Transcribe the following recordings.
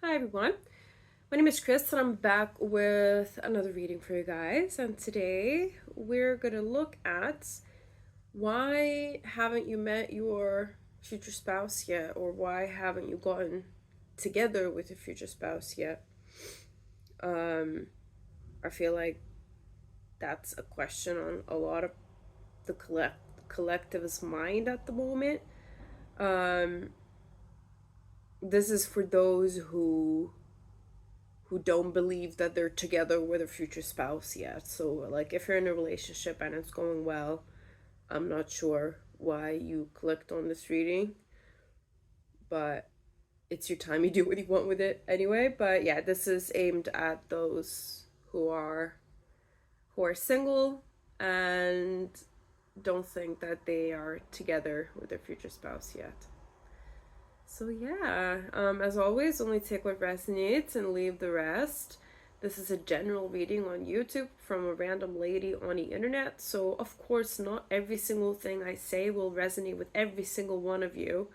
Hi everyone, my name is Chris and I'm back with another reading for you guys. And today we're gonna look at why haven't you met your future spouse yet, or why haven't you gotten together with your future spouse yet? Um, I feel like that's a question on a lot of the collective's mind at the moment. Um, this is for those who don't believe that they're together with a future spouse yet. So, like, if you're in a relationship and it's going well, I'm not sure why you clicked on this reading, but it's your time. You do what you want with it anyway. But yeah, this is aimed at those who are single and don't think that they are together with their future spouse yet. So yeah, as always, only take what resonates and leave the rest. This is a general reading on YouTube from a random lady on the internet. So of course, not every single thing I say will resonate with every single one of you.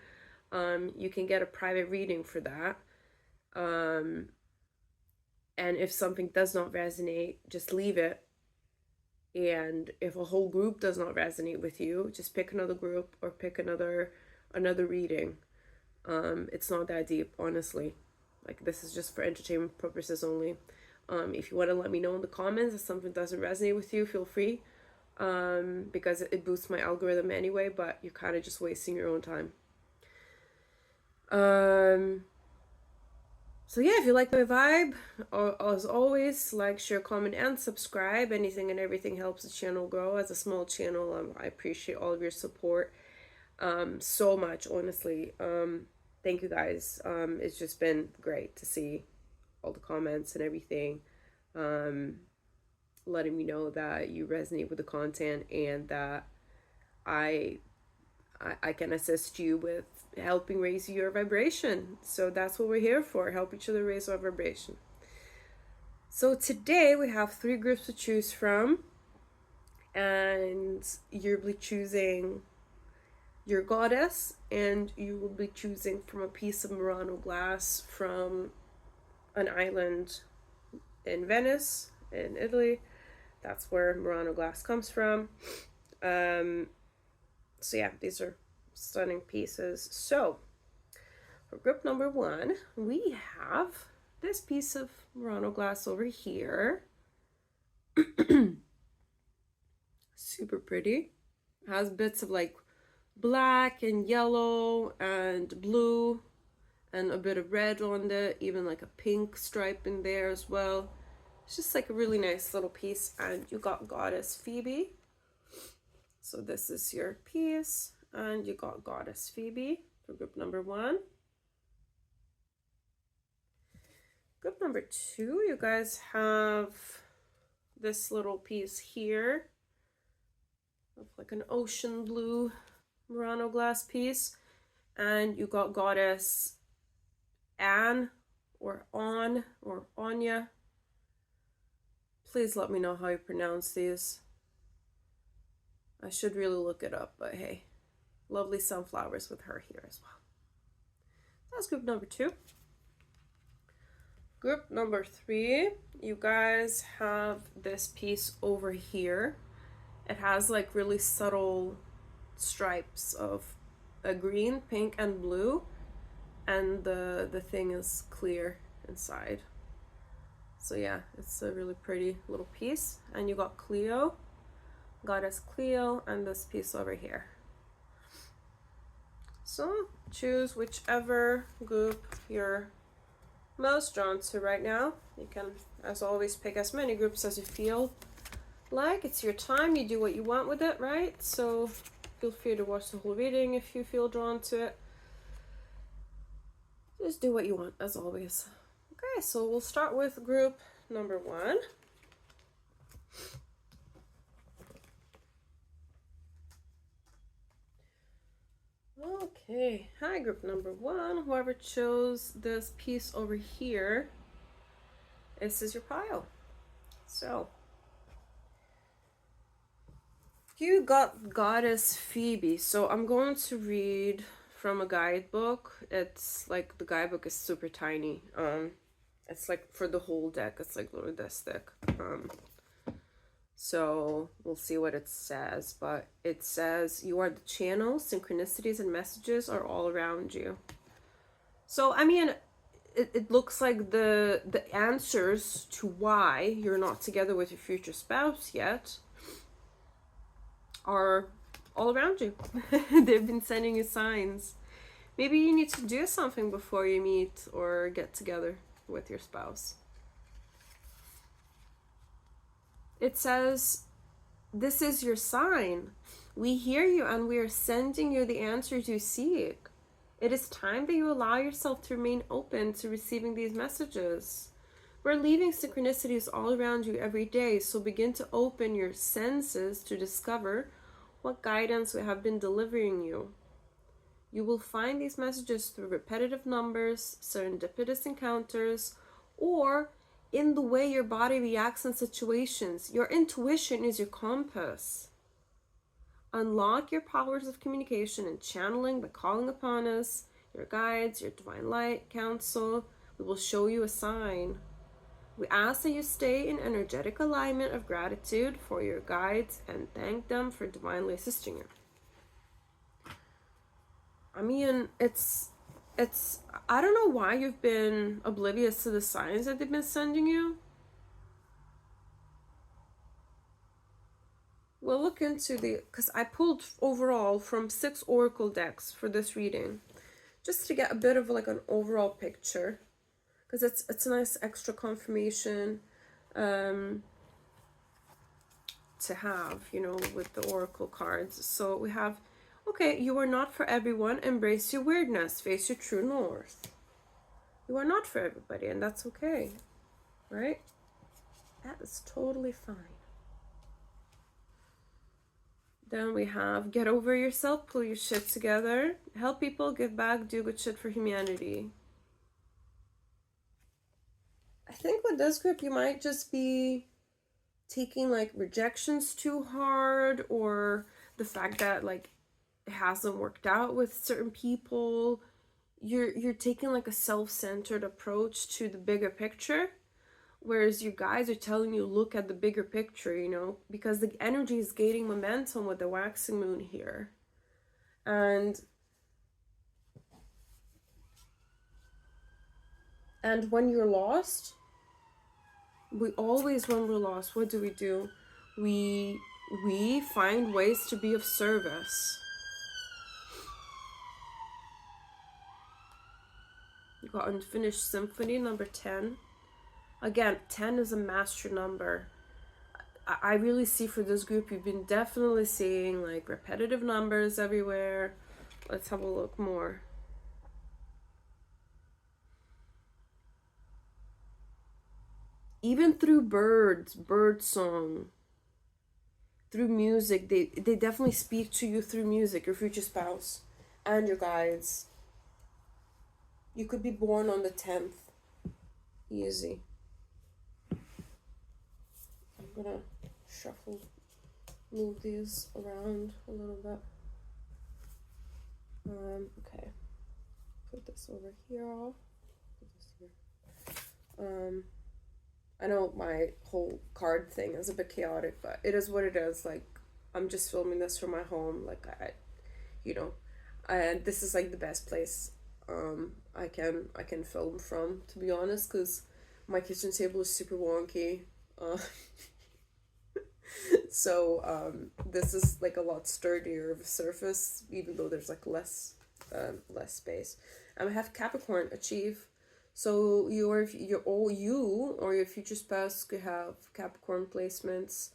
You can get a private reading for that. And if something does not resonate, just leave it. And if a whole group does not resonate with you, just pick another group or pick another reading. It's not that deep, honestly. Like, this is just for entertainment purposes only. If you want to let me know in the comments if something doesn't resonate with you, feel free. Because it boosts my algorithm anyway, but you're kind of just wasting your own time. So yeah, if you like my vibe, as always, like, share, comment, and subscribe. Anything and everything helps the channel grow. As a small channel, I appreciate all of your support so much, honestly. Thank you guys. It's just been great to see all the comments and everything, letting me know that you resonate with the content and that I I can assist you with helping raise your vibration. So that's what we're here for, help each other raise our vibration. So today we have 3 groups to choose from, and you'll be choosing your goddess, and you will be choosing from a piece of Murano glass from an island in Venice, in Italy. That's where Murano glass comes from. So yeah, these are stunning pieces. So for group number 1, we have this piece of Murano glass over here. Super pretty. Has bits of like black and yellow and blue and a bit of red on it, even like a pink stripe in there as well. It's just like a really nice little piece. And you got Goddess Phoebe. So this is your piece, and you got Goddess Phoebe for group number 1. Group number 2, you guys have this little piece here of like an ocean blue Murano glass piece, and you got Goddess Anne or On or Anya. Please let me know how you pronounce these. I should really look it up, but hey, lovely sunflowers with her here as well. That's group number 2. Group number 3, you guys have this piece over here. It has like really subtle stripes of a green, pink, and blue, and the thing is clear inside. So yeah, it's a really pretty little piece. And you got Cleo, Goddess Cleo, and this piece over here. So choose whichever group you're most drawn to right now. You can, as always, pick as many groups as you feel like. It's your time, you do what you want with it, right? So feel free to watch the whole reading if you feel drawn to it. Just do what you want, as always. Okay, so we'll start with group number 1. Okay, hi group number 1. Whoever chose this piece over here, this is your pile. So you got Goddess Phoebe. So I'm going to read from a guidebook. It's like the guidebook is super tiny. It's like for the whole deck, it's like literally this thick. So we'll see what it says, but it says you are the channel, synchronicities and messages are all around you. So I mean, it looks like the answers to why you're not together with your future spouse yet are all around you. They've been sending you signs. Maybe you need to do something before you meet or get together with your spouse. It says, this is your sign. We hear you and we are sending you the answers you seek. It is time that you allow yourself to remain open to receiving these messages. We're leaving synchronicities all around you every day, so begin to open your senses to discover what guidance we have been delivering you. You will find these messages through repetitive numbers, serendipitous encounters, or in the way your body reacts in situations. Your intuition is your compass. Unlock your powers of communication and channeling by calling upon us, your guides, your divine light, counsel. We will show you a sign. We ask that you stay in energetic alignment of gratitude for your guides and thank them for divinely assisting you. I mean, it's I don't know why you've been oblivious to the signs that they've been sending you. We'll look into because I pulled overall from 6 oracle decks for this reading, just to get a bit of like an overall picture, because it's a nice extra confirmation to have, you know, with the oracle cards. So we have, okay, you are not for everyone. Embrace your weirdness. Face your true north. You are not for everybody, and that's okay, right? That is totally fine. Then we have get over yourself, pull your shit together, help people, give back, do good shit for humanity. I think with this group, you might just be taking like rejections too hard, or the fact that like it hasn't worked out with certain people. You're taking like a self-centered approach to the bigger picture, whereas you guys are telling you look at the bigger picture, you know, because the energy is gaining momentum with the waxing moon here. And when you're lost, when we're lost, what do? We find ways to be of service. You got Unfinished Symphony, number 10. Again, 10 is a master number. I really see for this group, you've been definitely seeing like repetitive numbers everywhere. Let's have a look more. Even through bird song, through music, they definitely speak to you through music, your future spouse and your guides. You could be born on the 10th. Easy. I'm gonna move these around a little bit. Okay. Put this over here. Put this here. I know my whole card thing is a bit chaotic, but it is what it is. Like, I'm just filming this from my home. Like, and this is like the best place I can film from, to be honest, because my kitchen table is super wonky. So this is like a lot sturdier of a surface, even though there's like less space. I have Capricorn achieve. So you or your future spouse could have Capricorn placements,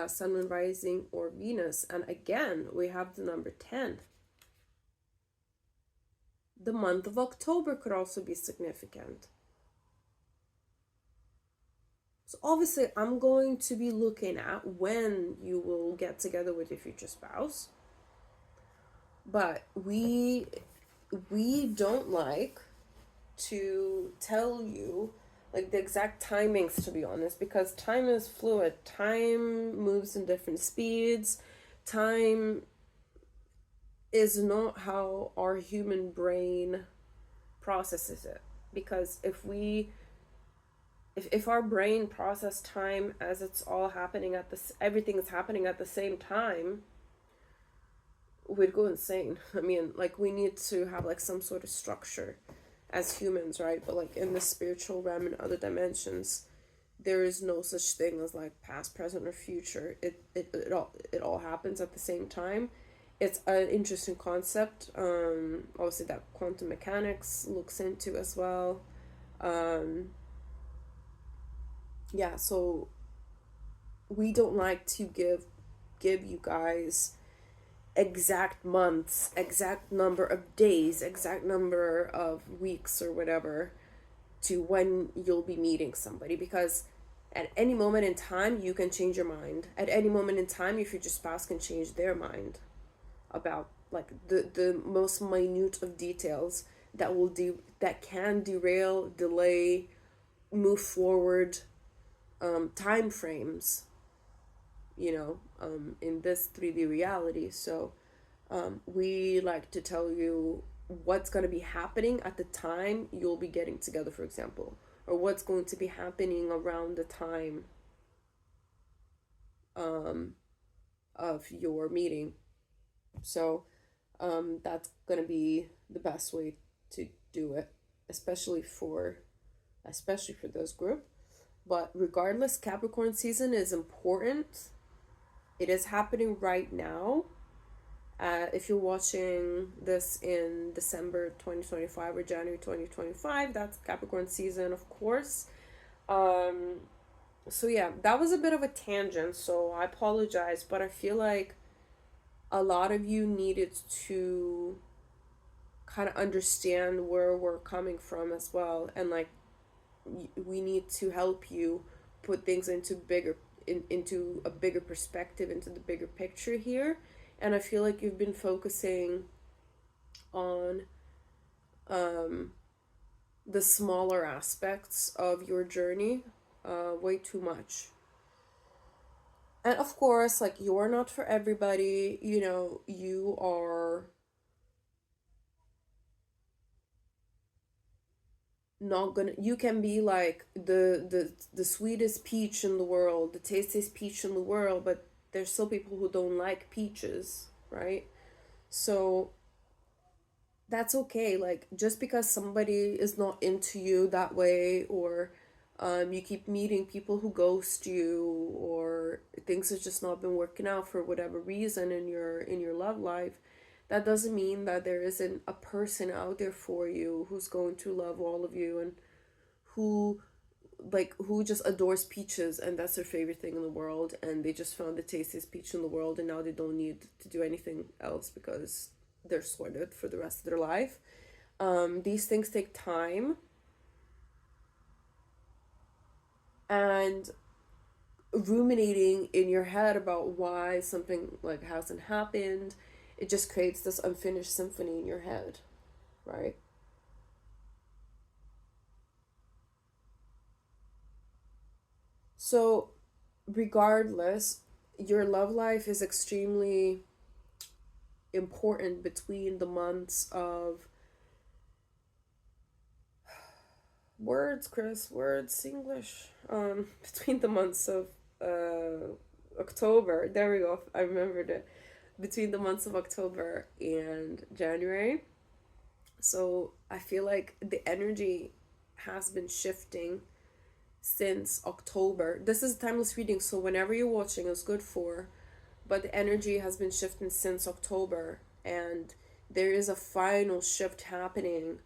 Sun, Moon, Rising, or Venus. And again, we have the number 10. The month of October could also be significant. So obviously, I'm going to be looking at when you will get together with your future spouse. But we don't like to tell you like the exact timings, to be honest, because time is fluid. Time moves in different speeds. Time is not how our human brain processes it. Because if our brain process time as it's all happening at this, everything is happening at the same time, we'd go insane. I mean, like, we need to have like some sort of structure as humans, right? But like in the spiritual realm and other dimensions, there is no such thing as like past, present, or future. It all happens at the same time. It's an interesting concept. Obviously that quantum mechanics looks into as well. Um, yeah, so we don't like to give you guys exact months, exact number of days, exact number of weeks or whatever to when you'll be meeting somebody, because at any moment in time you can change your mind. At any moment in time your future spouse can change their mind about like the most minute of details that that can derail, delay, move forward time frames, in this 3D reality. So we like to tell you what's going to be happening at the time you'll be getting together, for example, or what's going to be happening around the time um, of your meeting. So that's going to be the best way to do it, especially for this group. But regardless, Capricorn season is important. It is happening right now. If you're watching this in December 2025 or January 2025, that's Capricorn season, of course. Um, so yeah, that was a bit of a tangent, so I apologize, but I feel like a lot of you needed to kind of understand where we're coming from as well, and like we need to help you put things into a bigger perspective, into the bigger picture here. And I feel like you've been focusing on um, the smaller aspects of your journey way too much. And of course, like, you're not for everybody. You are not gonna, you can be like the sweetest peach in the world, the tastiest peach in the world, but there's still people who don't like peaches, right? So that's okay. Like, just because somebody is not into you that way, or you keep meeting people who ghost you, or things have just not been working out for whatever reason in your love life, that doesn't mean that there isn't a person out there for you who's going to love all of you, and who who just adores peaches, and that's their favorite thing in the world, and they just found the tastiest peach in the world, and now they don't need to do anything else because they're sorted for the rest of their life. These things take time, and ruminating in your head about why something like hasn't happened, it just creates this unfinished symphony in your head, right? So regardless, your love life is extremely important between the months of words, Chris, words, English. Between the months of October. There we go. I remembered it. Between the months of October and January. So I feel like the energy has been shifting since October. This is a timeless reading, so whenever you're watching, it's good for. But the energy has been shifting since October, and there is a final shift happening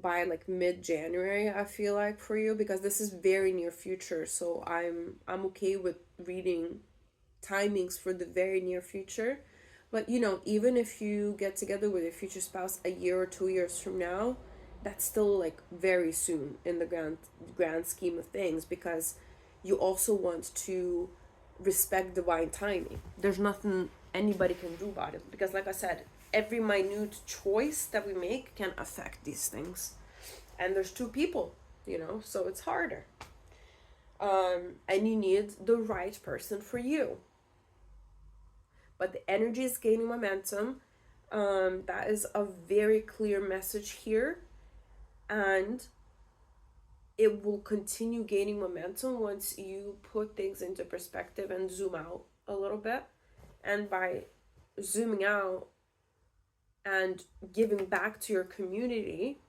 by like mid-January, I feel like, for you, because this is very near future. So I'm okay with reading timings for the very near future. But even if you get together with your future spouse a year or 2 years from now, that's still like very soon in the grand scheme of things, because you also want to respect divine timing. There's nothing anybody can do about it, because like I said, every minute choice that we make can affect these things, and there's two people, so it's harder. And you need the right person for you, but the energy is gaining momentum. That is a very clear message here, and it will continue gaining momentum once you put things into perspective and zoom out a little bit. And by zooming out and giving back to your community,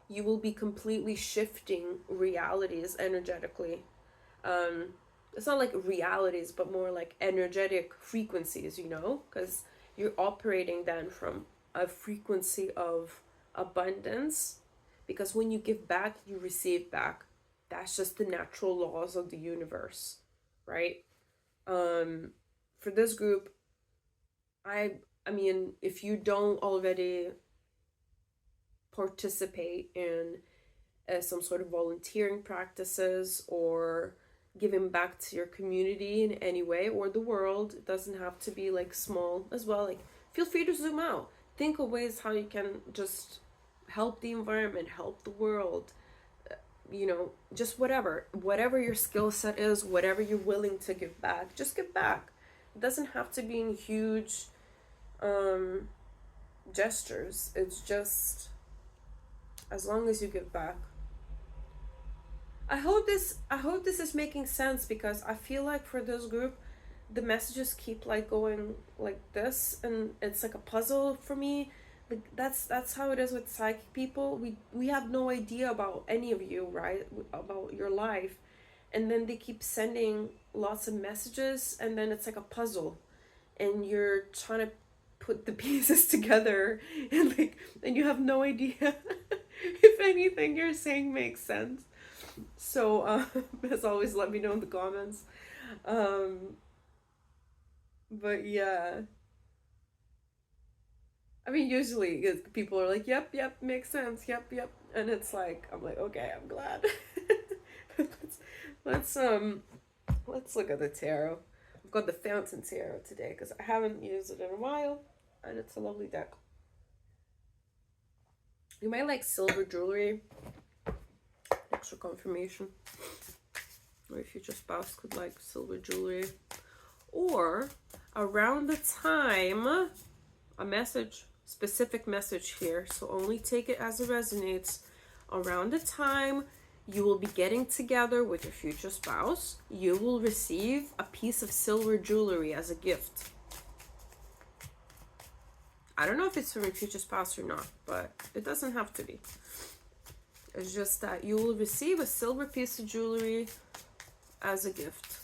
you will be completely shifting realities energetically. Um, it's not like realities, but more like energetic frequencies, you know, because you're operating then from a frequency of abundance. Because when you give back, you receive back. That's just the natural laws of the universe, right? For this group, I I mean, if you don't already participate in some sort of volunteering practices or giving back to your community in any way or the world, it doesn't have to be like small as well. Like, feel free to zoom out. Think of ways how you can just help the environment, help the world, you know, just whatever your skill set is, whatever you're willing to give back, just give back. It doesn't have to be in huge um gestures. It's just as long as you give back. I hope this is making sense, because I feel like for this group the messages keep like going like this, and it's like a puzzle for me. Like, that's how it is with psychic people. We have no idea about any of you, right? About your life. And then they keep sending lots of messages, and then it's like a puzzle, and you're trying to put the pieces together, and you have no idea if anything you're saying makes sense. So, as always, let me know in the comments. Um, but yeah, I mean, usually people are like, "Yep, yep, makes sense. Yep, yep," and it's like, I'm like, okay, I'm glad. let's let's um let's look at the tarot. I've got the Fountain Tarot today because I haven't used it in a while, and it's a lovely deck. You might like silver jewelry, extra confirmation, or if your spouse could like silver jewelry, or around the time, a message, specific message here, so only take it as it resonates. Around the time you will be getting together with your future spouse, you will receive a piece of silver jewelry as a gift. I don't know if it's from your future spouse or not, but it doesn't have to be. It's just that you will receive a silver piece of jewelry as a gift.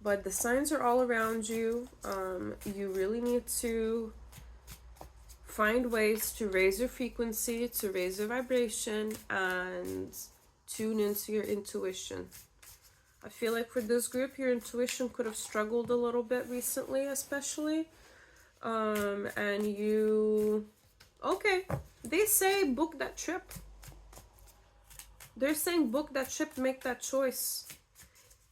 But the signs are all around you. You really need to find ways to raise your frequency, to raise your vibration, and tune into your intuition. I feel like for this group, your intuition could have struggled a little bit recently, especially. And you... Okay, they say book that trip. They're saying book that trip, make that choice.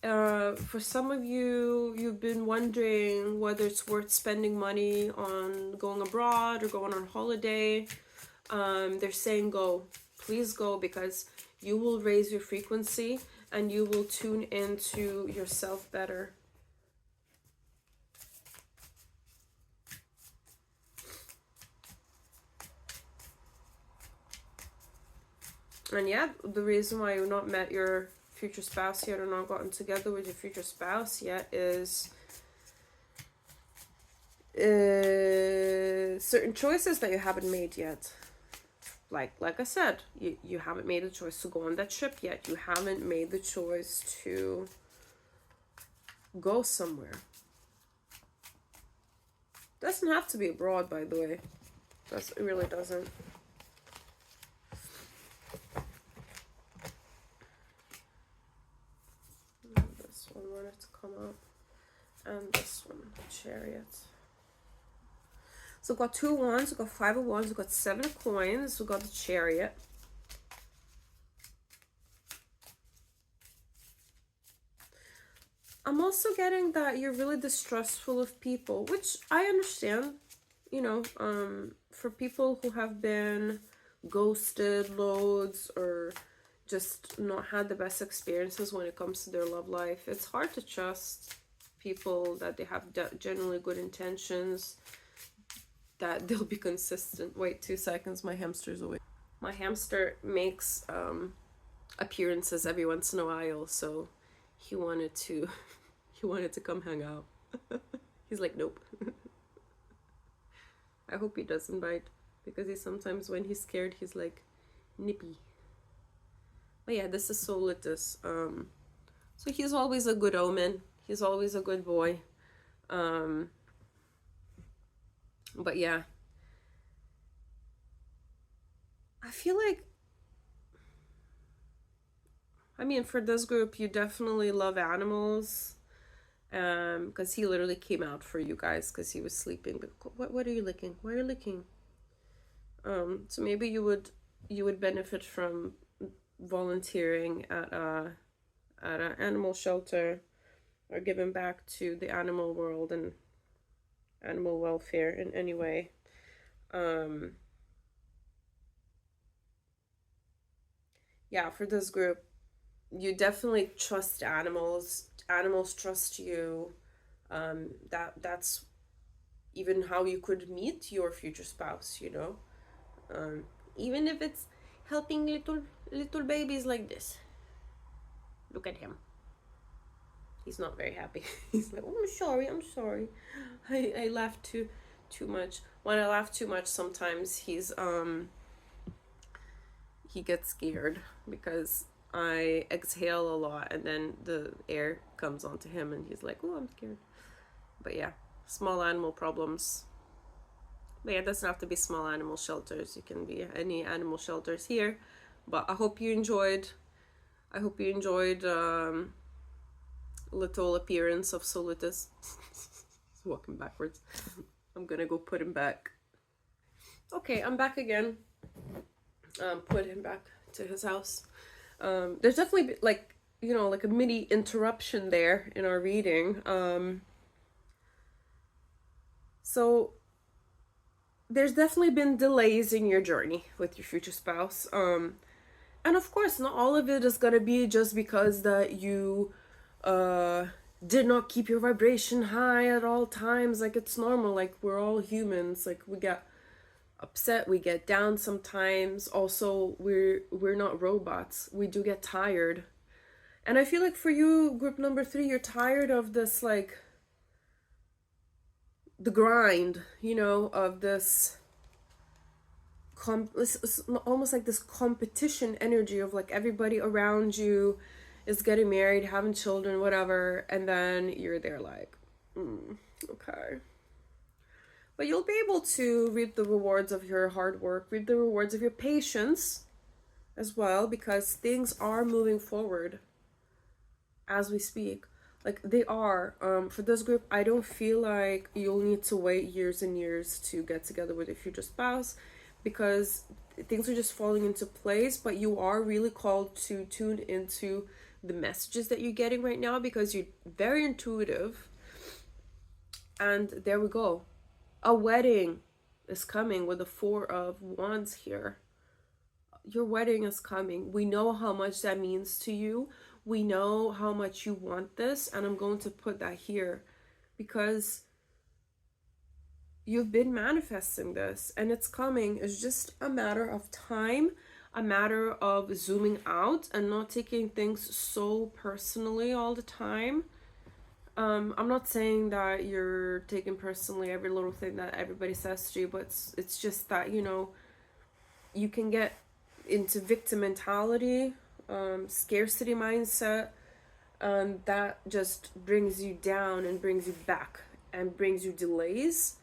For some of you, you've been wondering whether it's worth spending money on going abroad or going on holiday. They're saying go. Please go, because you will raise your frequency and you will tune into yourself better. And yeah, the reason why you've not met your future spouse yet, or not gotten together with your future spouse yet, is certain choices that you haven't made yet. Like I said, you haven't made the choice to go on that trip yet. You haven't made the choice to go somewhere. Doesn't have to be abroad, by the way. It really doesn't. This one wanted to come up, and this one, Chariot. So we've got 2 wands, we've got 5 of wands, we've got 7 of coins, we've got the Chariot. I'm also getting that you're really distrustful of people, which I understand, you know, for people who have been ghosted loads, or, just not had the best experiences when it comes to their love life. It's hard to trust people that they have genuinely good intentions, that they'll be consistent. Wait 2 seconds, my hamster's away. My hamster makes appearances every once in a while, so he wanted to he wanted to come hang out. He's like, nope. I hope he doesn't bite, because he sometimes, when he's scared, he's like nippy. But yeah, this is Solitus. So he's always a good omen. He's always a good boy. But yeah, I feel like, I mean, for this group, you definitely love animals. Because he literally came out for you guys because he was sleeping. But what are you licking? Why are you licking? So maybe you would benefit from volunteering at an animal shelter, or giving back to the animal world and animal welfare in any way. Yeah, for this group, you definitely trust animals. Animals trust you. That's even how you could meet your future spouse, you know. Even if it's helping little babies like this. Look at him. He's not very happy. He's like, oh, I'm sorry. I laughed too much. When I laugh too much, sometimes he gets scared because I exhale a lot, and then the air comes onto him, and he's like, oh, I'm scared. But yeah, small animal problems. But yeah, it doesn't have to be small animal shelters. You can be any animal shelters here. But I hope you enjoyed. Little appearance of Solitus. He's walking backwards. I'm gonna go put him back. Okay, I'm back again. Put him back to his house. There's definitely like a mini interruption there in our reading. So there's definitely been delays in your journey with your future spouse. And of course, not all of it is gonna be just because that you did not keep your vibration high at all times. Like, it's normal. Like, we're all humans. Like, we get upset, we get down sometimes. Also, we're not robots. We do get tired. And I feel like for you, group number 3, you're tired of this, like, the grind, of this it's almost like this competition energy of like everybody around you is getting married, having children, whatever, and then you're there like, okay. But you'll be able to reap the rewards of your hard work, reap the rewards of your patience as well, because things are moving forward as we speak. Like, they are. For this group, I don't feel like you'll need to wait years and years to get together with your future spouse, because things are just falling into place. But you are really called to tune into the messages that you're getting right now, because you're very intuitive. And there we go. A wedding is coming with the 4 of Wands here. Your wedding is coming. We know how much that means to you. We know how much you want this, and I'm going to put that here because you've been manifesting this and it's coming. It's just a matter of time, a matter of zooming out and not taking things so personally all the time. I'm not saying that you're taking personally every little thing that everybody says to you, but it's just that, you can get into victim mentality, scarcity mindset, and that just brings you down and brings you back and brings you delays,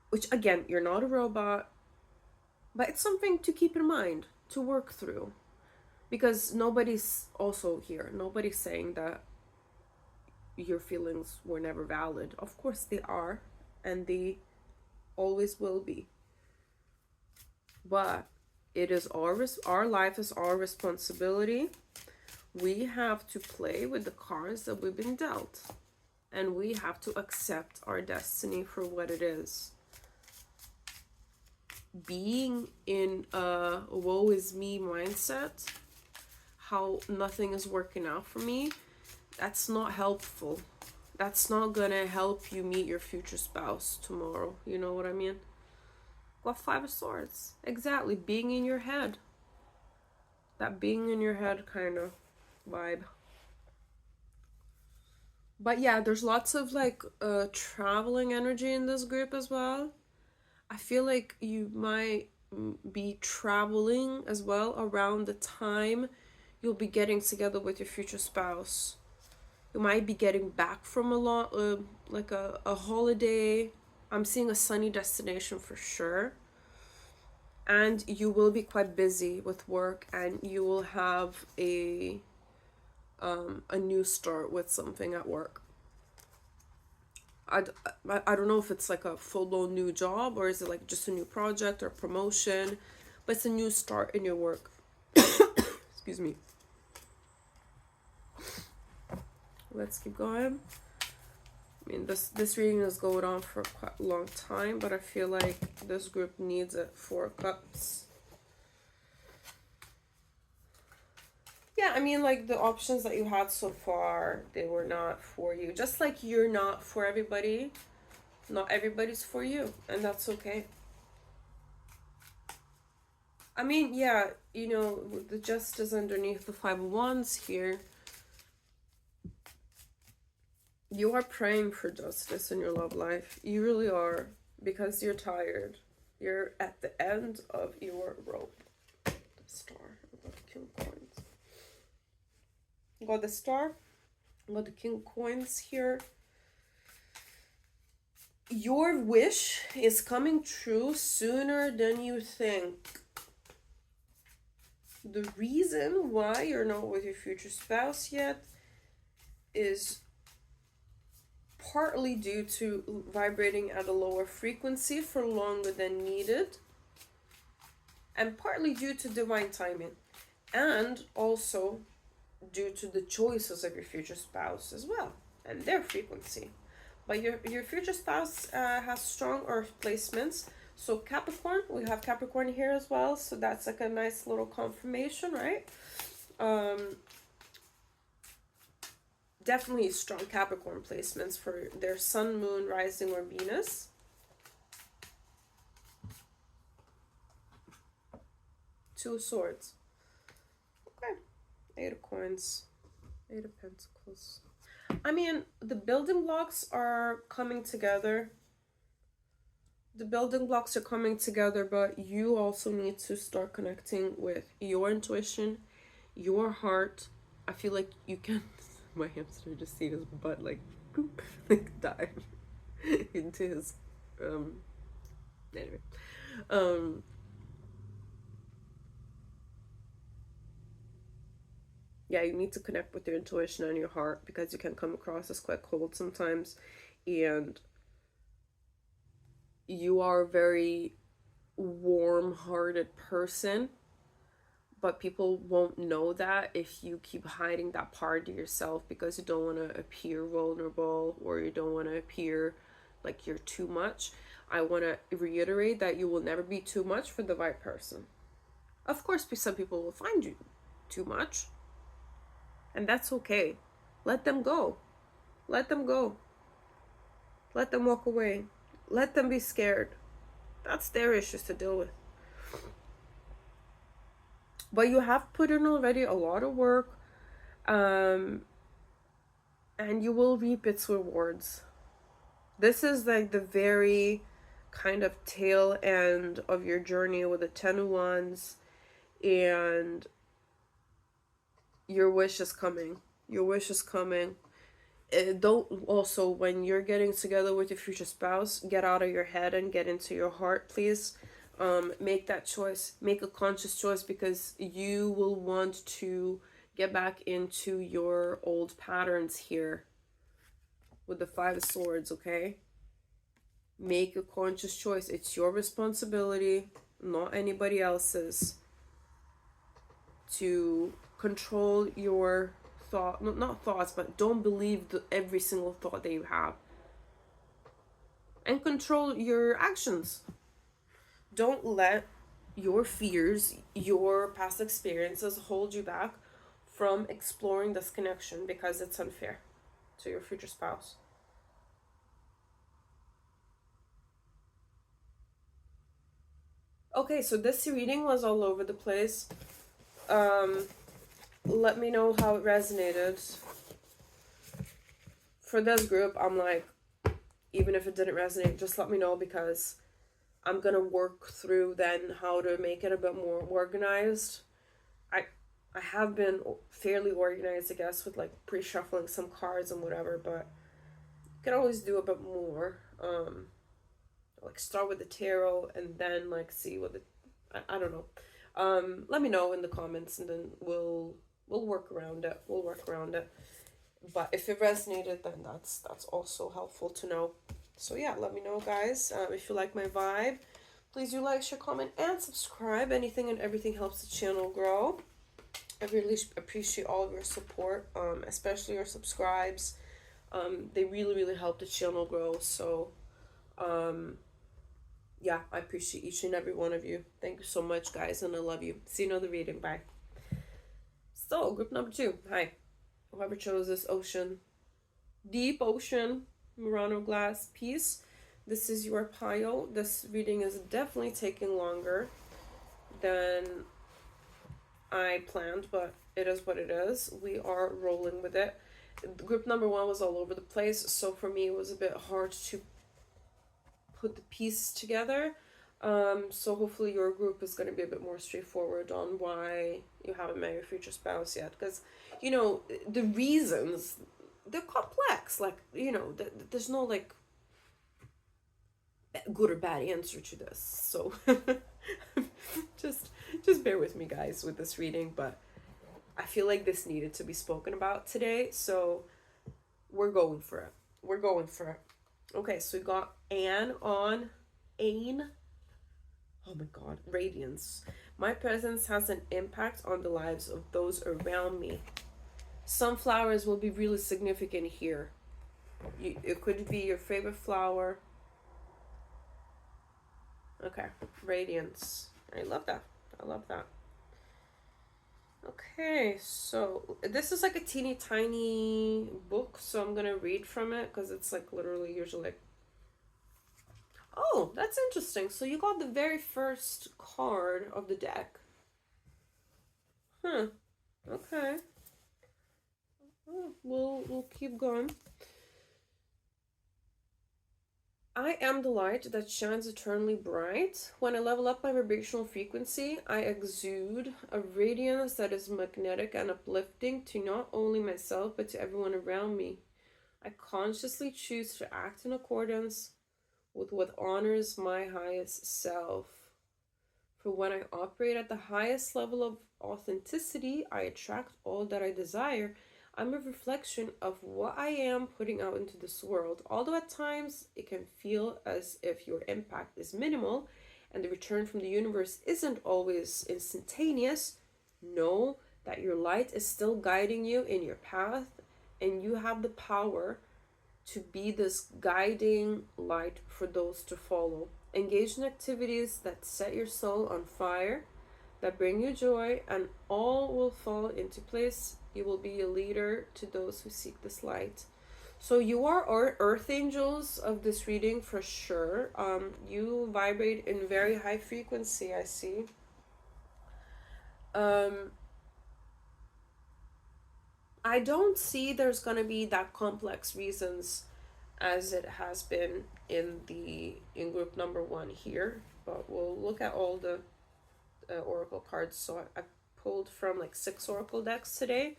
which, again, you're not a robot, but it's something to keep in mind, to work through, because nobody's saying that your feelings were never valid. Of course they are, and they always will be, but it is our life is our responsibility. We have to play with the cards that we've been dealt, and we have to accept our destiny for what it is. Being in a woe is me mindset how nothing is working out for me, that's not helpful. That's not gonna help you meet your future spouse tomorrow. You know what I mean? Got Five of Swords. Exactly. Being in your head. That being in your head kind of vibe. But yeah, there's lots of like traveling energy in this group as well. I feel like you might be traveling as well around the time you'll be getting together with your future spouse. You might be getting back from a long, like a holiday. I'm seeing a sunny destination for sure. And you will be quite busy with work, and you will have a new start with something at work. I don't know if it's like a full-blown new job, or is it like just a new project or promotion, but it's a new start in your work. Excuse me. Let's keep going. I mean, this reading is going on for quite a long time, but I feel like this group needs it. Four of Cups. Yeah, I mean, like, the options that you had so far, they were not for you. Just like you're not for everybody, not everybody's for you, and that's okay. I mean, yeah, you know, the Justice underneath the Five of Wands here, you are praying for justice in your love life. You really are, because you're tired. You're at the end of your rope. The Star, the King of Coins. Got the Star, got the King of Coins here. Your wish is coming true sooner than you think. The reason why you're not with your future spouse yet is partly due to vibrating at a lower frequency for longer than needed, and partly due to divine timing, and also due to the choices of your future spouse as well, and their frequency. But your future spouse has strong earth placements. So Capricorn, we have Capricorn here as well. So that's like a nice little confirmation, right? Definitely strong Capricorn placements for their sun, moon, rising, or Venus. Two of Swords. Okay. Eight of Coins. Eight of Pentacles. I mean, the building blocks are coming together. The building blocks are coming together, but you also need to start connecting with your intuition, your heart. I feel like you can... My hamster just seen his butt like, boop, like dive into his... Anyway. Yeah, you need to connect with your intuition and your heart, because you can come across as quite cold sometimes, and you are a very warm-hearted person, but people won't know that if you keep hiding that part of yourself, because you don't want to appear vulnerable, or you don't want to appear like you're too much. I want to reiterate that you will never be too much for the right person. Of course, some people will find you too much, and that's okay. Let them go. Let them go. Let them walk away. Let them be scared. That's their issues to deal with. But you have put in already a lot of work, and you will reap its rewards. This is like the very kind of tail end of your journey with the Ten of Wands, and your wish is coming. Your wish is coming. Don't also, when you're getting together with your future spouse, get out of your head and get into your heart, please. Make that choice. Make a conscious choice, because you will want to get back into your old patterns here with the Five of Swords, okay? Make a conscious choice. It's your responsibility, not anybody else's, to control your thought, not thoughts, but don't believe every single thought that you have, and control your actions. Don't let your fears, your past experiences hold you back from exploring this connection because it's unfair to your future spouse. Okay, so this reading was all over the place. Let me know how it resonated. For this group, I'm like, even if it didn't resonate, just let me know, because I'm gonna work through then how to make it a bit more organized. I have been fairly organized, I guess, with like pre-shuffling some cards and whatever, but you can always do a bit more. Like start with the tarot and then like see what the I don't know. Let me know in the comments, and then we'll work around it. We'll work around it. But if it resonated, then that's also helpful to know. So yeah, let me know, guys. If you like my vibe, please do like, share, comment, and subscribe. Anything and everything helps the channel grow. I really appreciate all of your support, especially your subscribes. They really help the channel grow. So yeah, I appreciate each and every one of you. Thank you so much, guys, and I love you. See you in another reading. Bye. So, group number 2. Hi. Whoever chose this ocean, deep ocean, Murano glass piece, this is your pile. This reading is definitely taking longer than I planned, but it is what it is. We are rolling with it. Group number 1 was all over the place, so for me it was a bit hard to put the pieces together. So hopefully your group is going to be a bit more straightforward on why you haven't met your future spouse yet, because you know the reasons, they're complex. Like, you know, there's no like good or bad answer to this, so just bear with me, guys, with this reading. But I feel like this needed to be spoken about today, so we're going for it. Okay, so we got Ain. Oh my god, radiance. My presence has an impact on the lives of those around me. Sunflowers will be really significant here. It could be your favorite flower. Okay, radiance. I love that. Okay, so this is like a teeny tiny book, so I'm gonna read from it because it's like literally usually like... Oh, that's interesting. So you got the very first card of the deck. Huh. Okay. We'll keep going. I am the light that shines eternally bright. When I level up my vibrational frequency, I exude a radiance that is magnetic and uplifting to not only myself but to everyone around me. I consciously choose to act in accordance with what honors my highest self. For when I operate at the highest level of authenticity, I attract all that I desire. I'm a reflection of what I am putting out into this world. Although at times it can feel as if your impact is minimal and the return from the universe isn't always instantaneous, know that your light is still guiding you in your path, and you have the power to be this guiding light for those to follow. Engage in activities that set your soul on fire, that bring you joy, and all will fall into place. You will be a leader to those who seek this light. So you are earth angels of this reading for sure. You vibrate in very high frequency, I see. I don't see there's gonna be that complex reasons as it has been in group number 1 here, but we'll look at all the oracle cards. So I pulled from like 6 oracle decks today.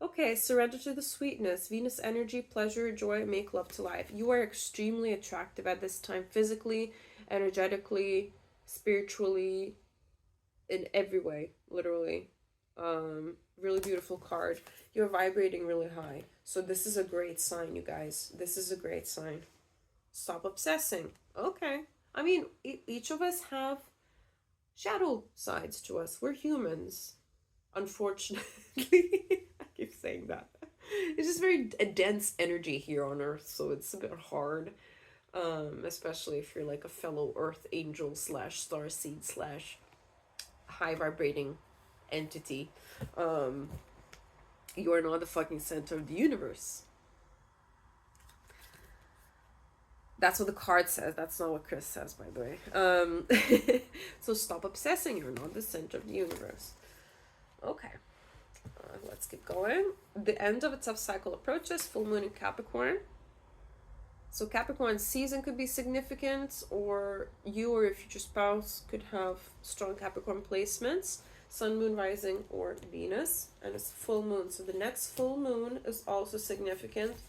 Okay, surrender to the sweetness. Venus energy, pleasure, joy, make love to life. You are extremely attractive at this time, physically, energetically, spiritually, in every way, literally. Really beautiful card. You're vibrating really high. So this is a great sign, you guys. This is a great sign. Stop obsessing. Okay. I mean, each of us have shadow sides to us. We're humans. Unfortunately. I keep saying that. It's just a dense energy here on Earth, so it's a bit hard. Especially if you're like a fellow Earth angel / starseed / high vibrating entity. You are not the fucking center of the universe. That's what the card says. That's not what Chris says, by the way. So stop obsessing. You're not the center of the universe. Okay. Let's keep going. The end of a tough cycle approaches. Full moon in Capricorn. So Capricorn season could be significant, or you or your future spouse could have strong Capricorn placements. Sun, moon, rising, or Venus. And it's full moon. So the next full moon is also significant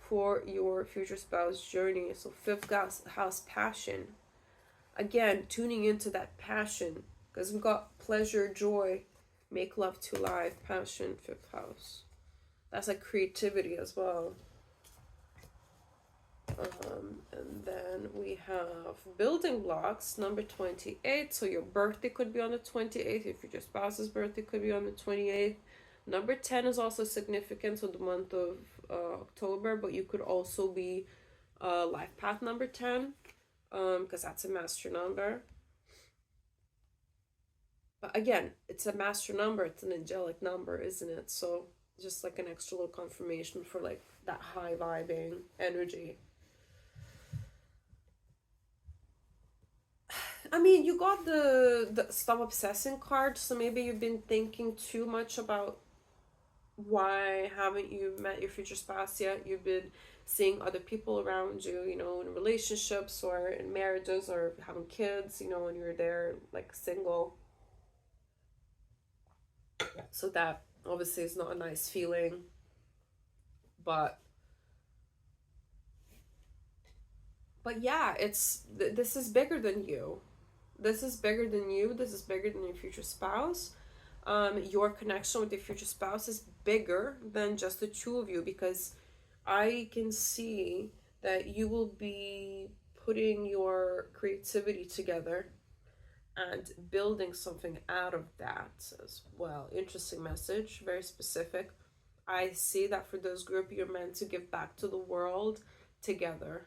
for your future spouse journey. So fifth house, passion. Again, tuning into that passion, because we've got pleasure, joy, make love to life, passion, fifth house. That's like creativity as well. And then we have building blocks, number 28. So your birthday could be on the 28th. If your spouse's birthday could be on the 28th. Number 10 is also significant, so the month of October, but you could also be life path number 10, because that's a master number. But again, it's a master number, it's an angelic number, isn't it? So just like an extra little confirmation for like that high vibing energy. I mean, you got the stop obsessing card, so maybe you've been thinking too much about why haven't you met your future spouse yet. You've been seeing other people around you, you know, in relationships or in marriages or having kids, you know, and you're there like single. So that obviously is not a nice feeling, but yeah, this is bigger than you. This is bigger than you. This is bigger than your future spouse. Your connection with your future spouse is bigger than just the two of you, because I can see that you will be putting your creativity together and building something out of that as well. Interesting message, very specific. I see that for this group, you're meant to give back to the world together.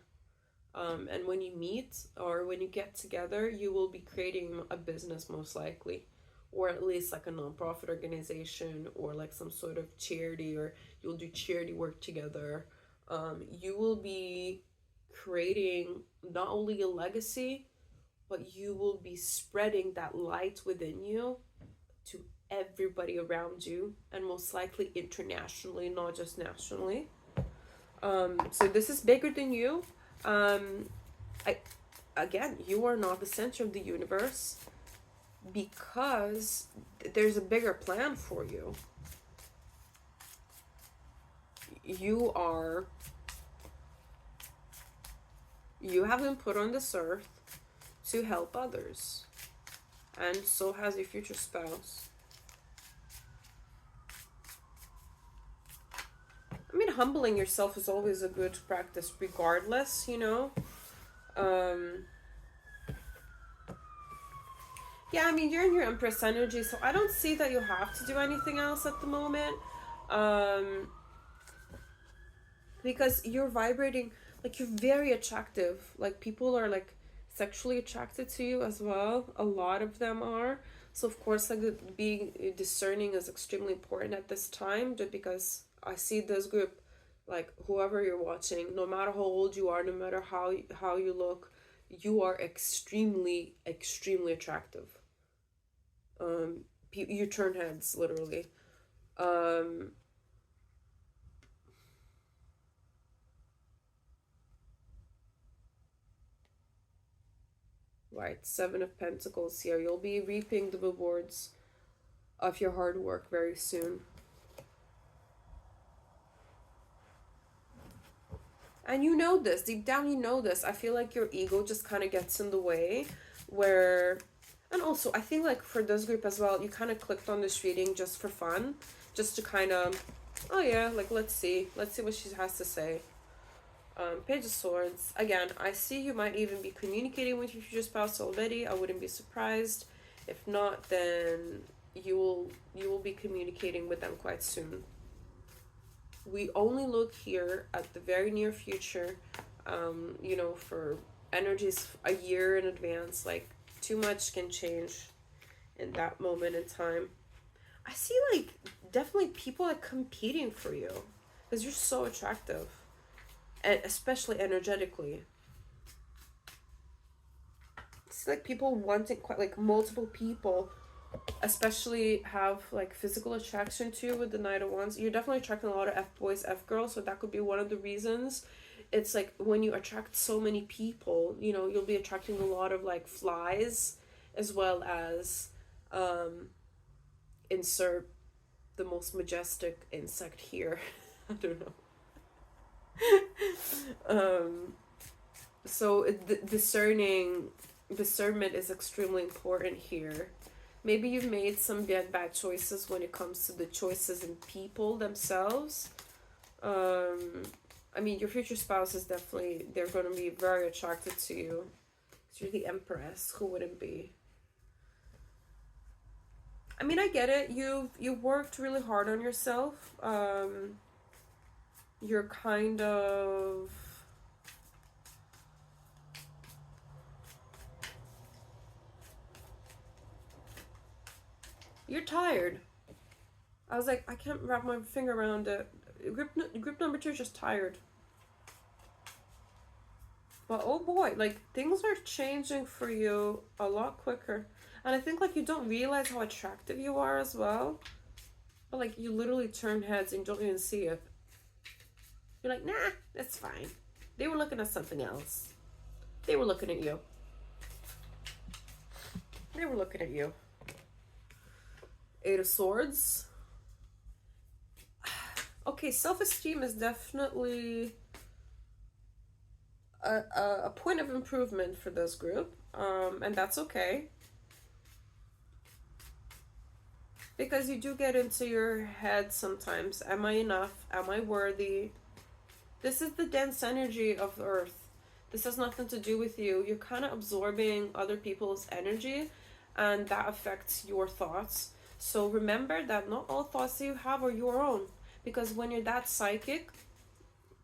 And when you meet or when you get together, you will be creating a business most likely, or at least like a nonprofit organization or like some sort of charity, or you'll do charity work together. You will be creating not only a legacy, but you will be spreading that light within you to everybody around you, and most likely internationally, not just nationally. So this is bigger than you. Again, you are not the center of the universe, because there's a bigger plan for you. You have been put on this earth to help others, and so has your future spouse. I mean, humbling yourself is always a good practice regardless, you know. Yeah, I mean, you're in your Empress energy, so I don't see that you have to do anything else at the moment. Because you're vibrating, like, you're very attractive. Like, people are, like, sexually attracted to you as well. A lot of them are. So, of course, like, being discerning is extremely important at this time, just because I see this group, like, whoever you're watching, no matter how old you are, no matter how you look, you are extremely, extremely attractive. You turn heads, literally. Right, Seven of Pentacles here. You'll be reaping the rewards of your hard work very soon. And you know this, deep down you know this. I feel like your ego just kind of gets in the way, where, and also I think like for this group as well, you kind of clicked on this reading just for fun, just to kind of, oh yeah, like let's see what she has to say. Page of Swords. Again, I see you might even be communicating with your future spouse already. I wouldn't be surprised. If not, then you will be communicating with them quite soon. We only look here at the very near future, you know, for energies a year in advance. Like, too much can change in that moment in time. I see, like, definitely people are competing for you because you're so attractive, and especially energetically. It's like people wanting quite like multiple people, especially have like physical attraction to you with the Knight of Wands. You're definitely attracting a lot of F boys, F girls, so that could be one of the reasons. It's like when you attract so many people, you know, you'll be attracting a lot of like flies, as well as insert the most majestic insect here. I don't know. So discernment is extremely important here. Maybe you've made some bad choices when it comes to the choices in people themselves. I mean, your future spouse is definitely, they're going to be very attracted to you. Because you're the Empress. Who wouldn't be? I mean, I get it. You worked really hard on yourself. You're kind of... You're tired. I was like, I can't wrap my finger around it. Group number 2 is just tired. But oh boy, like things are changing for you a lot quicker. And I think like you don't realize how attractive you are as well. But like you literally turn heads and don't even see it. You're like, nah, that's fine. They were looking at something else. They were looking at you. They were looking at you. 8 of Swords. Okay, self-esteem is definitely a point of improvement for this group. And that's okay. Because you do get into your head sometimes. Am I enough? Am I worthy? This is the dense energy of the earth. This has nothing to do with you. You're kind of absorbing other people's energy, and that affects your thoughts. So remember that not all thoughts that you have are your own. Because when you're that psychic,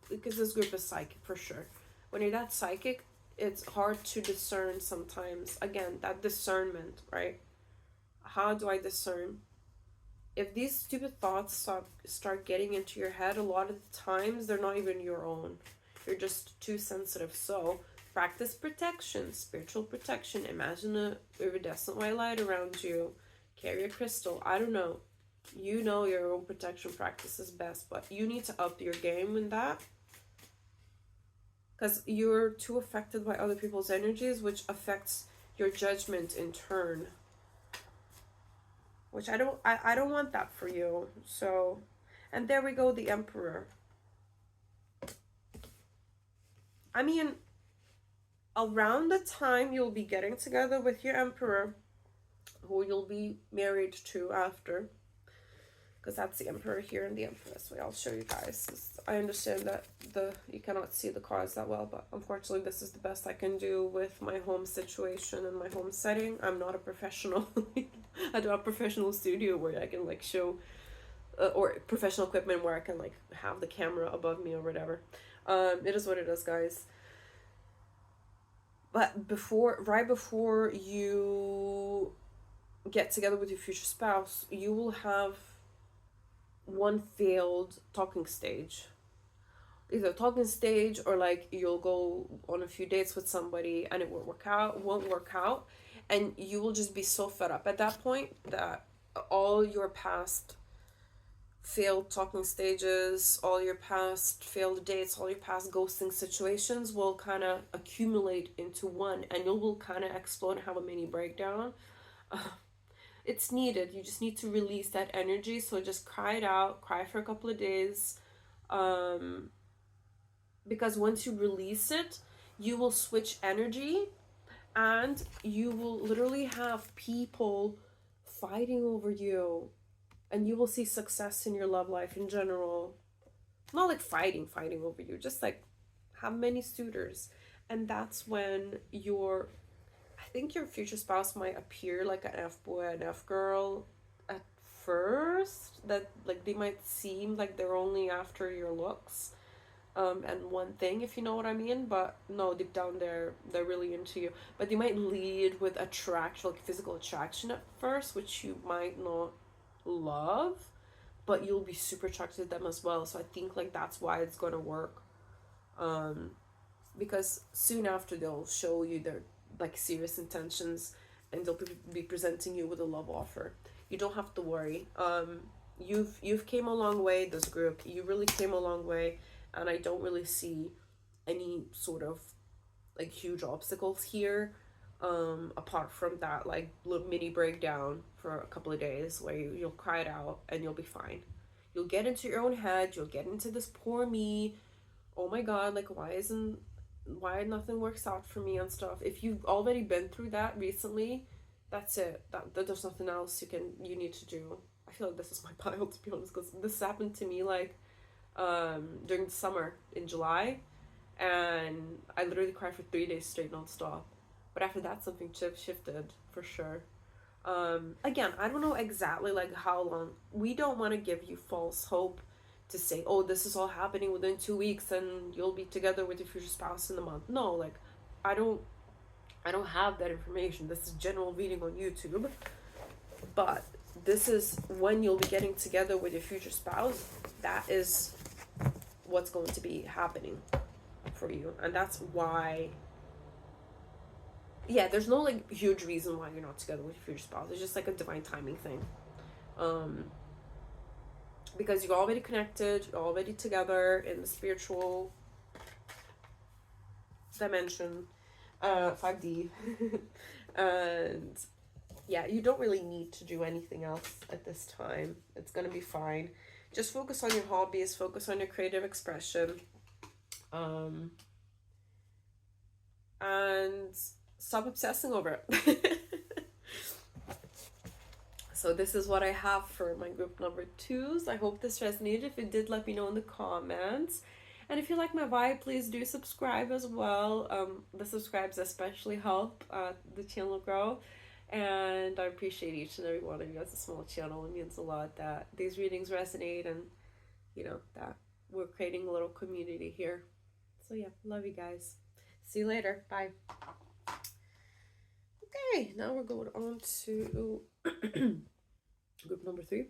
because this group is psychic for sure. When you're that psychic, it's hard to discern sometimes. Again, that discernment, right? How do I discern? If these stupid thoughts start getting into your head, a lot of the times they're not even your own. You're just too sensitive. So practice protection, spiritual protection. Imagine a iridescent white light around you. Carry a crystal. I don't know. You know your own protection practice is best, but you need to up your game in that. Because you're too affected by other people's energies, which affects your judgment in turn. Which I don't want that for you. So, and there we go, the Emperor. I mean, around the time you'll be getting together with your Emperor, who you'll be married to after, because that's the Emperor here and the Empress. Wait, I'll show you guys. I understand that you cannot see the cards that well, but unfortunately this is the best I can do with my home situation and my home setting. I'm not a professional. I don't have a professional studio where I can like show or professional equipment where I can like have the camera above me or whatever. It is what it is, guys. But right before you get together with your future spouse, you will have one failed talking stage. Either a talking stage or like you'll go on a few dates with somebody and it won't work out, and you will just be so fed up at that point that all your past failed talking stages, all your past failed dates, all your past ghosting situations will kind of accumulate into one, and you will kind of explode and have a mini breakdown. It's needed. You just need to release that energy. So just cry it out, cry for a couple of days. Because once you release it, you will switch energy and you will literally have people fighting over you, and you will see success in your love life in general. Not like fighting over you, just like have many suitors. And that's when I think your future spouse might appear like an F-boy, an F-girl at first. That like they might seem like they're only after your looks and one thing, if you know what I mean. But no, deep down they're really into you. But they might lead with attraction, like physical attraction at first, which you might not love. but you'll be super attracted to them as well. So I think like that's why it's gonna work. Because soon after they'll show you their like serious intentions, and they'll be presenting you with a love offer. You don't have to worry. You've came a long way, this group. You really came a long way, and I don't really see any sort of like huge obstacles here. Apart from that like little mini breakdown for a couple of days where you'll cry it out and you'll be fine. You'll get into your own head, you'll get into this poor me, oh my god, like why nothing works out for me and stuff. If you've already been through that recently, that's it. That there's nothing else you need to do. I feel like this is my pile, to be honest, because this happened to me like during the summer in July, and I literally cried for 3 days straight non-stop. But after that, something shifted for sure. Again, I don't know exactly like how long. We don't want to give you false hope to say, oh, this is all happening within 2 weeks and you'll be together with your future spouse in a month. No, like I don't have that information. This is general reading on YouTube. But this is when you'll be getting together with your future spouse. That is what's going to be happening for you. And that's why, yeah, there's no like huge reason why you're not together with your future spouse. It's just like a divine timing thing. Because you're already connected, you're already together in the spiritual dimension, 5D. And yeah, you don't really need to do anything else at this time. It's gonna be fine. Just focus on your hobbies, focus on your creative expression, and stop obsessing over it. So this is what I have for my group number 2s. I hope this resonated. If it did, let me know in the comments. And if you like my vibe, please do subscribe as well. The subscribes especially help the channel grow. And I appreciate each and every one of you. As a small channel, it means a lot that these readings resonate, and you know that we're creating a little community here. So yeah, love you guys. See you later. Bye. Okay, now we're going on to group number 3.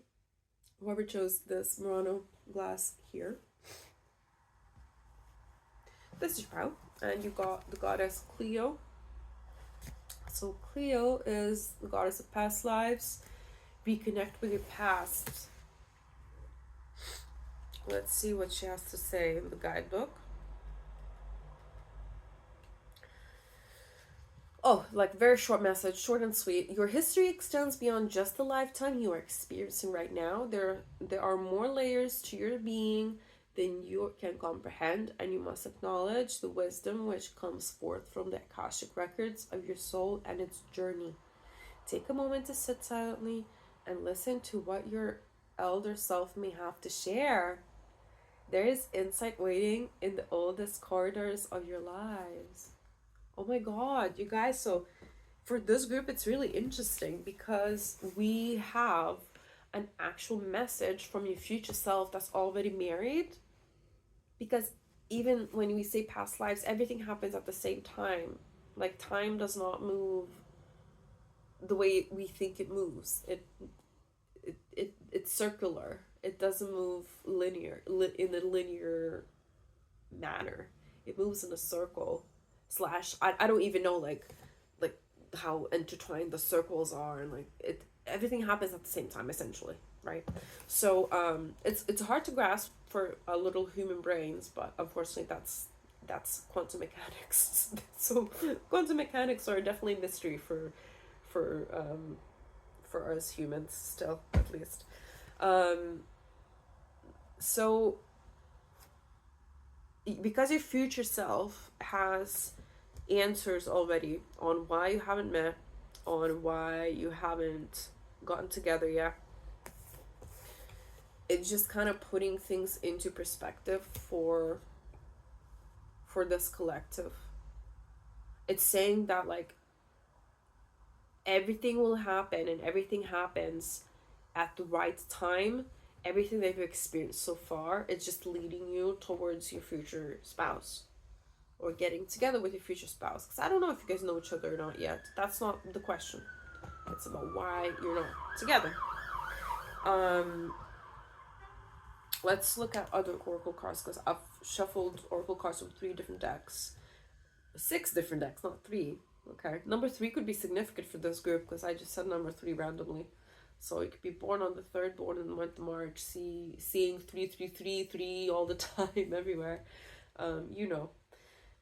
Whoever chose this Murano glass here. This is your pile, and you got the goddess Cleo. So Cleo is the goddess of past lives. Reconnect with your past. Let's see what she has to say in the guidebook. Oh, like very short message, short and sweet. Your history extends beyond just the lifetime you are experiencing right now. There are more layers to your being than you can comprehend, and you must acknowledge the wisdom which comes forth from the Akashic records of your soul and its journey. Take a moment to sit silently and listen to what your elder self may have to share. There is insight waiting in the oldest corridors of your lives. Oh my god, you guys, so for this group it's really interesting because we have an actual message from your future self that's already married. Because even when we say past lives, everything happens at the same time. Like time does not move the way we think it moves. It's circular. It doesn't move in a linear manner. It moves in a circle. I don't even know like how intertwined the circles are, and like everything happens at the same time essentially, right? So it's hard to grasp for little human brains, but unfortunately that's quantum mechanics. So quantum mechanics are definitely a mystery for us humans still, at least. So because your future self has answers already on why you haven't met, on why you haven't gotten together yet, it's just kind of putting things into perspective for this collective. It's saying that like everything will happen, and everything happens at the right time. Everything that you've experienced so far, it's just leading you towards your future spouse, or getting together with your future spouse. Because I don't know if you guys know each other or not yet. That's not the question. It's about why you're not together. let's look at other oracle cards, because I've shuffled oracle cards from 3 different decks. 6 different decks, not 3. Okay, number 3 could be significant for this group, because I just said number 3 randomly. So you could be born on the 3rd, born in the month of March, seeing 3 all the time, everywhere. You know.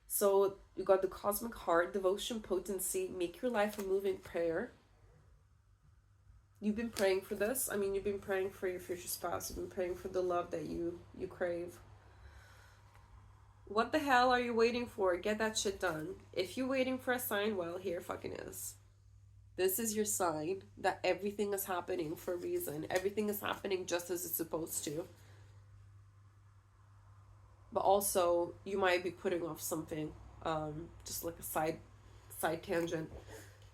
So you got the cosmic heart, devotion, potency, make your life a moving prayer. You've been praying for this. I mean, you've been praying for your future spouse. You've been praying for the love that you crave. What the hell are you waiting for? Get that shit done. If you're waiting for a sign, well, here fucking is. This is your sign that everything is happening for a reason. Everything is happening just as it's supposed to. But also, you might be putting off something, just like a side tangent.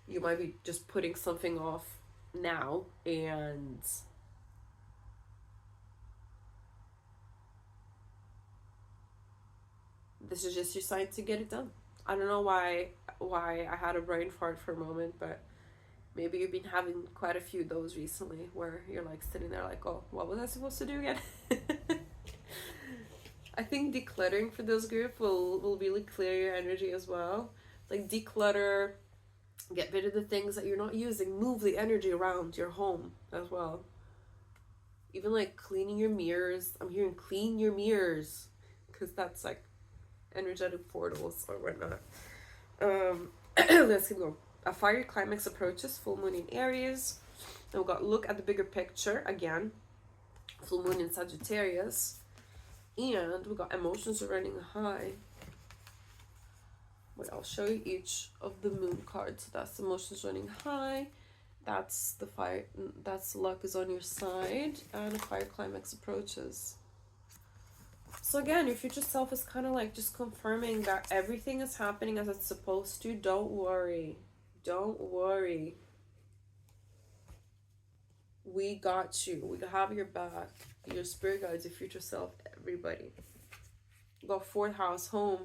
You might be just putting something off now, and this is just your sign to get it done. I don't know why I had a brain fart for a moment, but maybe you've been having quite a few of those recently, where you're like sitting there like, oh, what was I supposed to do again? I think decluttering for this group will really clear your energy as well. Like, declutter, get rid of the things that you're not using, move the energy around your home as well. Even like cleaning your mirrors. I'm hearing clean your mirrors, because that's like energetic portals or whatnot. Let's keep going. A fiery climax approaches, full moon in Aries. And we've got look at the bigger picture again. Full moon in Sagittarius. And we got emotions are running high. Wait, I'll show you each of the moon cards. So that's emotions running high. That's the fire. That's luck is on your side, and a fire climax approaches. So again, your future self is kind of like just confirming that everything is happening as it's supposed to. Don't worry. Don't worry. We got you. We have your back. Your spirit guides, your future self, everybody. Go 4th house, home.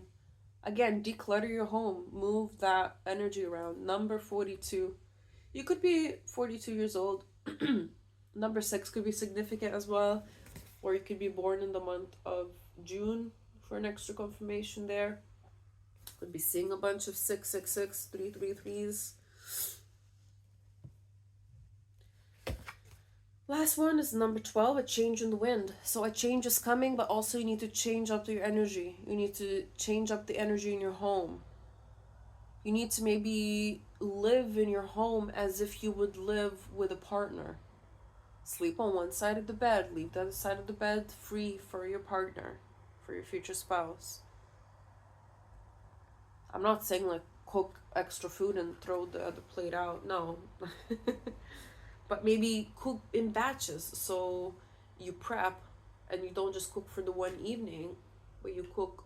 Again, declutter your home. Move that energy around. Number 42. You could be 42 years old. Number 6 could be significant as well. Or you could be born in the month of June for an extra confirmation there. Could be seeing a bunch of 666, 333s. Last one is number 12, a change in the wind. So a change is coming, but also you need to change up your energy. You need to change up the energy in your home. You need to maybe live in your home as if you would live with a partner. Sleep on one side of the bed, leave the other side of the bed free for your partner, for your future spouse. I'm not saying like cook extra food and throw the other plate out, no. But maybe cook in batches, so you prep and you don't just cook for the one evening, but you cook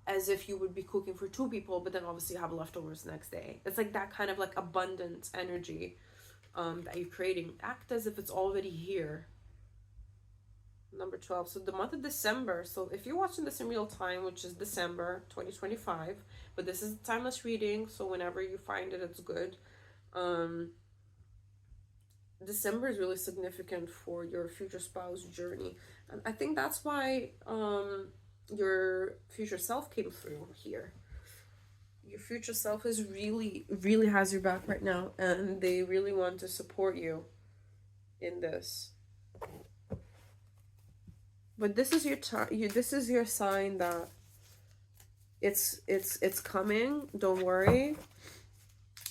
as if you would be cooking for 2 people, but then obviously you have leftovers the next day. It's like that kind of like abundant energy that you're creating. Act as if it's already here. Number 12. So the month of December. So if you're watching this in real time, which is December 2025, but this is a timeless reading, so whenever you find it, it's good. December is really significant for your future spouse journey. And I think that's why your future self came through here. Your future self is really has your back right now, and they really want to support you in this. But this is your time. This is your sign that it's coming. Don't worry.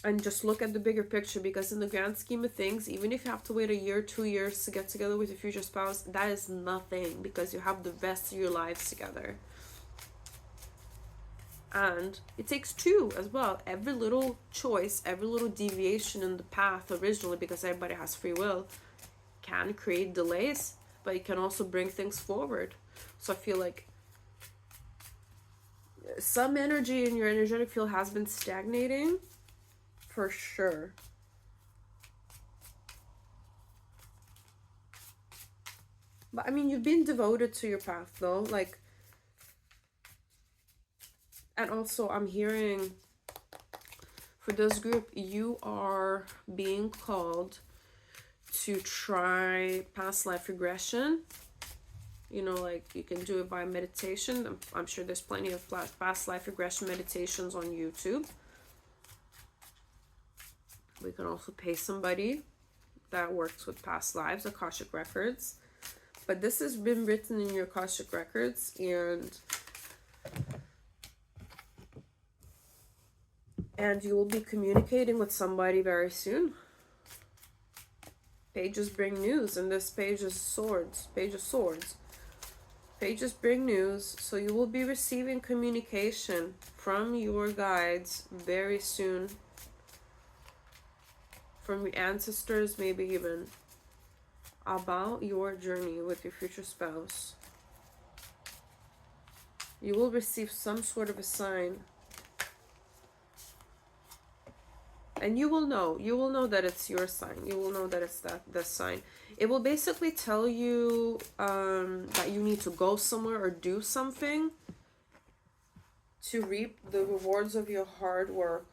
And just look at the bigger picture, because in the grand scheme of things, even if you have to wait a year, 2 years to get together with your future spouse, that is nothing, because you have the rest of your lives together. And it takes 2 as well. Every little choice, every little deviation in the path originally, because everybody has free will, can create delays, but it can also bring things forward. So I feel like some energy in your energetic field has been stagnating. For sure. But I mean, you've been devoted to your path though, like, and also I'm hearing for this group, you are being called to try past life regression. You know, like you can do it by meditation. I'm sure there's plenty of past life regression meditations on YouTube. We can also pay somebody that works with past lives, Akashic Records. But this has been written in your Akashic Records, and you will be communicating with somebody very soon. Pages bring news, and this page is swords. Page of swords. Pages bring news, so you will be receiving communication from your guides very soon. From your ancestors, maybe even, about your journey with your future spouse. You will receive some sort of a sign. And you will know that it's your sign. You will know that it's the sign. It will basically tell you that you need to go somewhere or do something to reap the rewards of your hard work.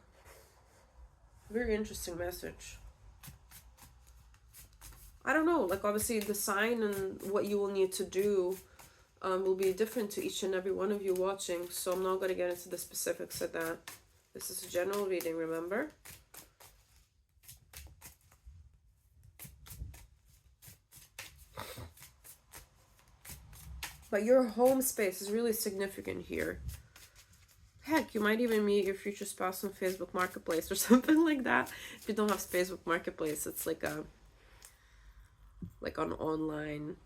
Very interesting message. I don't know, like obviously the sign and what you will need to do will be different to each and every one of you watching. So I'm not going to get into the specifics of that. This is a general reading, remember? But your home space is really significant here. Heck, you might even meet your future spouse on Facebook Marketplace or something like that. If you don't have Facebook Marketplace, it's like an online,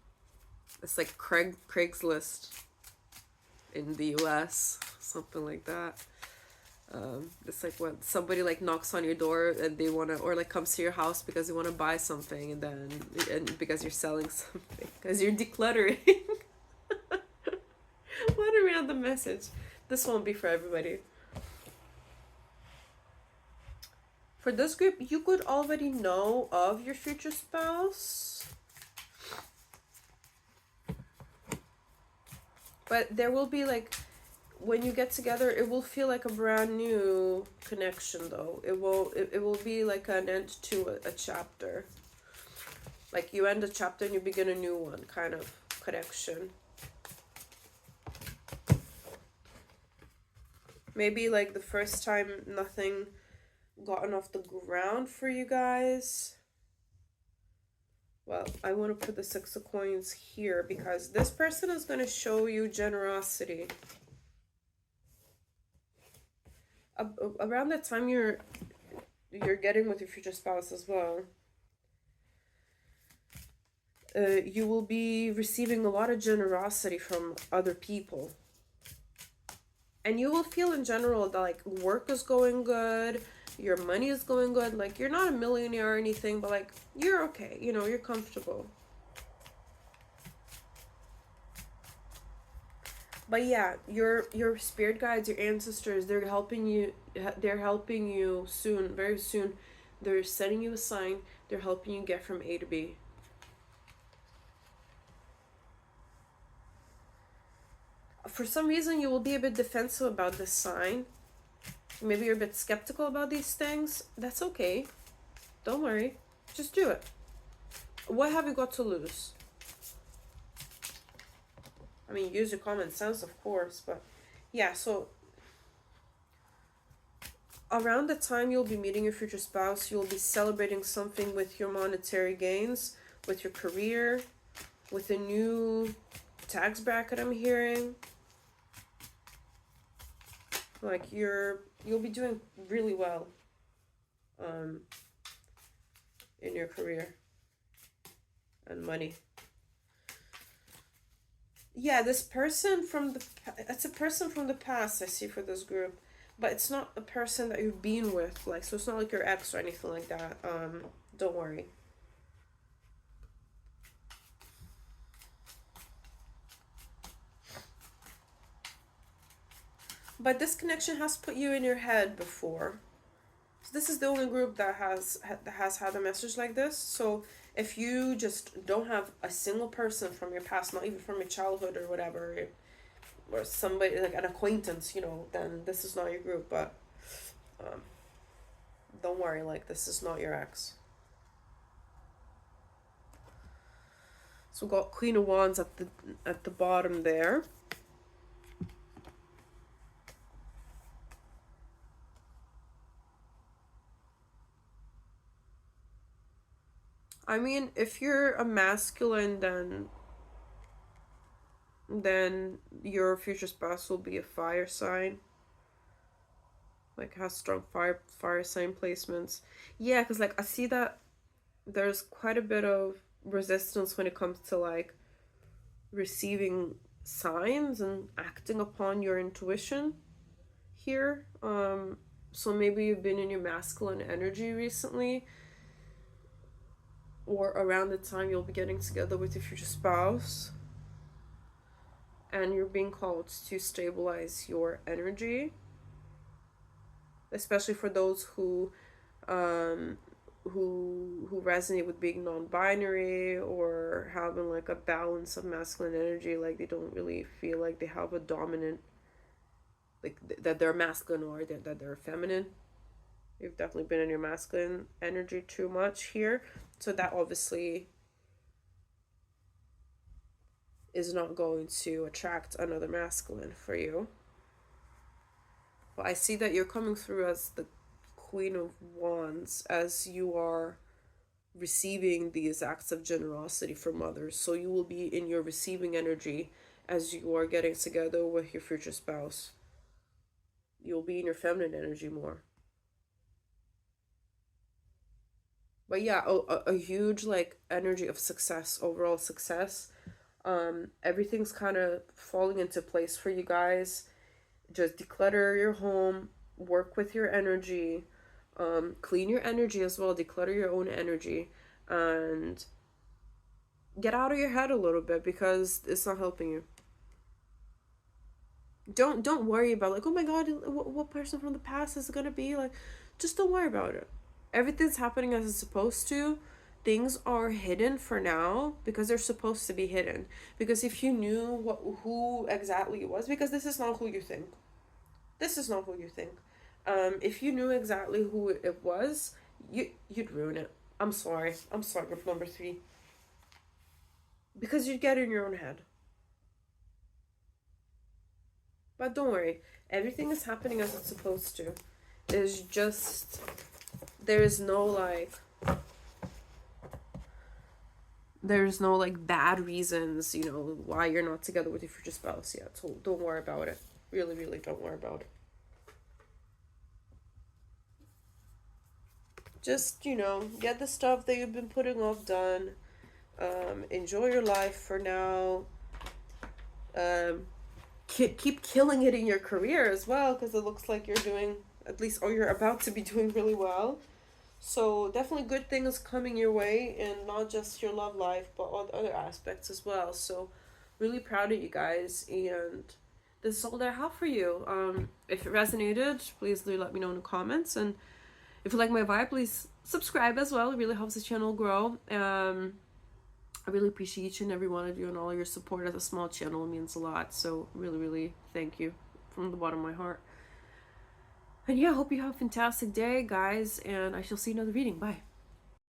it's like Craigslist in the US, something like that. It's like what somebody like knocks on your door and they want to, or like comes to your house because they want to buy something, and because you're selling something, because you're decluttering. What a random message. This won't be for everybody. For this group, you could already know of your future spouse. But there will be like, when you get together, it will feel like a brand new connection though. It will be like an end to a chapter. Like you end a chapter and you begin a new one kind of connection. Maybe like the first time nothing gotten off the ground for you guys. Well, I want to put the 6 of coins here because this person is going to show you generosity. Around that time you're getting with your future spouse as well. You will be receiving a lot of generosity from other people. And you will feel in general that like work is going good, your money is going good. Like you're not a millionaire or anything, but like you're okay. You know, you're comfortable. But yeah, your spirit guides, your ancestors, they're helping you. They're helping you soon, very soon. They're sending you a sign. They're helping you get from A to B. For some reason, you will be a bit defensive about this sign. Maybe you're a bit skeptical about these things. That's okay. Don't worry. Just do it. What have you got to lose? I mean, use your common sense, of course, but yeah, so around the time you'll be meeting your future spouse, you'll be celebrating something with your monetary gains, with your career, with a new tax bracket I'm hearing. Like you'll be doing really well in your career and money. Yeah, this person it's a person from the past I see for this group, but it's not a person that you've been with, like, so it's not like your ex or anything like that. Don't worry. But this connection has put you in your head before. So this is the only group that has had a message like this. So if you just don't have a single person from your past, not even from your childhood or whatever, or somebody like an acquaintance, you know, then this is not your group. But don't worry, like this is not your ex. So we got Queen of Wands at the bottom there. I mean, if you're a masculine, then your future spouse will be a fire sign. Like, has strong fire sign placements. Yeah, because like I see that there's quite a bit of resistance when it comes to like receiving signs and acting upon your intuition here. So maybe you've been in your masculine energy recently, or around the time you'll be getting together with your future spouse, and you're being called to stabilize your energy, especially for those um who resonate with being non-binary or having like a balance of masculine energy. Like they don't really feel like they have a dominant, like that they're masculine or that they're feminine. You've definitely been in your masculine energy too much here, so that obviously is not going to attract another masculine for you. But I see that you're coming through as the Queen of Wands, as you are receiving these acts of generosity from others. So you will be in your receiving energy as you are getting together with your future spouse. You'll be in your feminine energy more. But yeah, a huge like energy of success, overall success. Everything's kind of falling into place for you guys. Just declutter your home, work with your energy, clean your energy as well, declutter your own energy, and get out of your head a little bit because it's not helping you. Don't worry about like, oh my god, what person from the past is it gonna be like. Just don't worry about it. Everything's happening as it's supposed to. Things are hidden for now because they're supposed to be hidden. Because if you knew who exactly it was, because this is not who you think. This is not who you think. If you knew exactly who it was, you'd ruin it. I'm sorry. I'm sorry, group number 3. Because you'd get in your own head. But don't worry. Everything is happening as it's supposed to. There's just... There's no, like... There's no, like, bad reasons, you know, why you're not together with your future spouse yet. So don't worry about it. Really, really don't worry about it. Just, you know, get the stuff that you've been putting off done. Enjoy your life for now. Keep killing it in your career as well, because it looks like you're doing, at least, or you're about to be doing really well. So definitely good things coming your way, and not just your love life, but other aspects as well. So really proud of you guys, and this is all that I have for you. If it resonated, please do let me know in the comments, and if you like my vibe, please subscribe as well. It really helps the channel grow. I really appreciate each and every one of you and all your support. As a small channel, it means a lot. So really, really thank you from the bottom of my heart. And yeah, I hope you have a fantastic day, guys, and I shall see you in another reading. Bye.